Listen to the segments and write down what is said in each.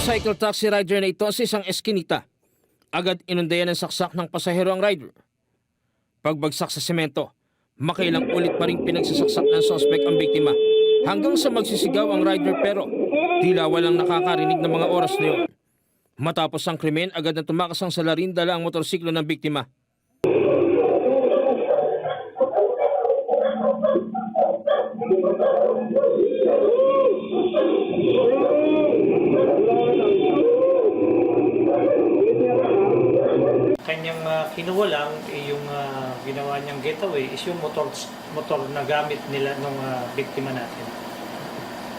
Motorcycle taxi rider na ito sa isang eskinita. Agad inundayan ng saksak ng pasahero ang rider. Pagbagsak sa semento, makailang ulit pa rin pinagsasaksak ng suspect ang biktima. Hanggang sa magsisigaw ang rider pero tila walang nakakarinig ng mga oras na yun. Matapos ang krimen, agad na tumakas ang salarin dala ang motorsiklo ng biktima. Kanyang kinuha lang, yung ginawa niyang getaway is yung motor na gamit nila nung biktima natin.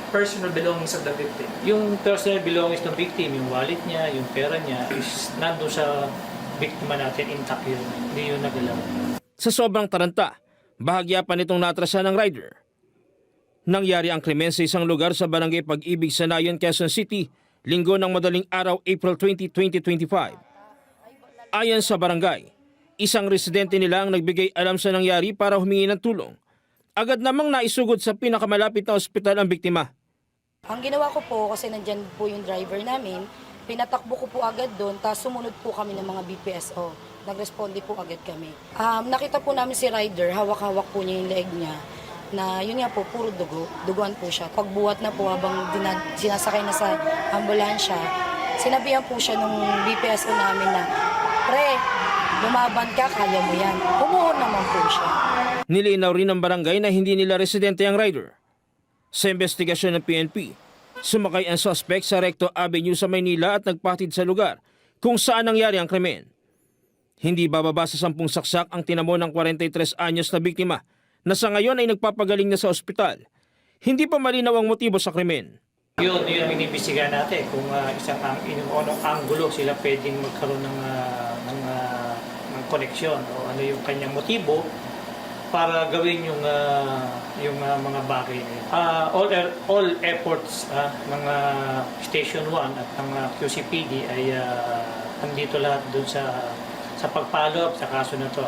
Personal belongings of the victim. Yung personal belongings ng victim, yung wallet niya, yung pera niya, is nandun sa biktima natin, intact yun. Hindi yun nagalaw. Sa sobrang taranta, bahagya pa nitong natrasan ng rider. Nangyari ang krimen sa isang lugar sa Barangay Pag-ibig sa Nayon, Quezon City, linggo ng madaling araw, April 20, 2025. Ayon sa barangay, isang residente nila ang nagbigay alam sa nangyari para humingi ng tulong. Agad namang naisugod sa pinakamalapit na ospital ang biktima. Ang ginawa ko po, kasi nandyan po yung driver namin, pinatakbo ko po agad doon, tapos sumunod po kami ng mga BPSO. Nagresponde po agad kami. Nakita po namin si rider, hawak-hawak po niya yung leg niya, na yun nga po, puro dugo. Duguan po siya. Pagbuhat na po habang sinasakay na sa ambulansya, sinabihan po siya nung BPSO namin na, "Pre, lumaban ka, kaya mo yan." Umuhon naman po siya. Nilinaw rin ng barangay na hindi nila residente ang rider. Sa investigasyon ng PNP, sumakay ang suspect sa Recto Avenue sa Maynila at nagpatid sa lugar kung saan nangyari ang krimen. Hindi bababa sa 10 saksak ang tinamo ng 43 anyos na biktima na sa ngayon ay nagpapagaling na sa ospital. Hindi pa malinaw ang motibo sa krimen. Yun ang inibisigan natin kung anong anggulo sila pwedeng magkaroon ng koneksyon o ano yung kanyang motibo para gawin yung mga bagay na yun. All efforts ng Station 1 at ng QCPD ay andito lahat dun sa pag-follow up sa kaso na to.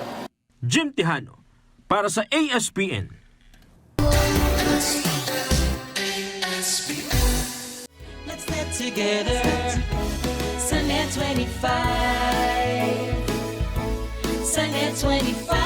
Jim Tejano para sa ASPN. Let's get together. Sunnet 25. Sunnet 25.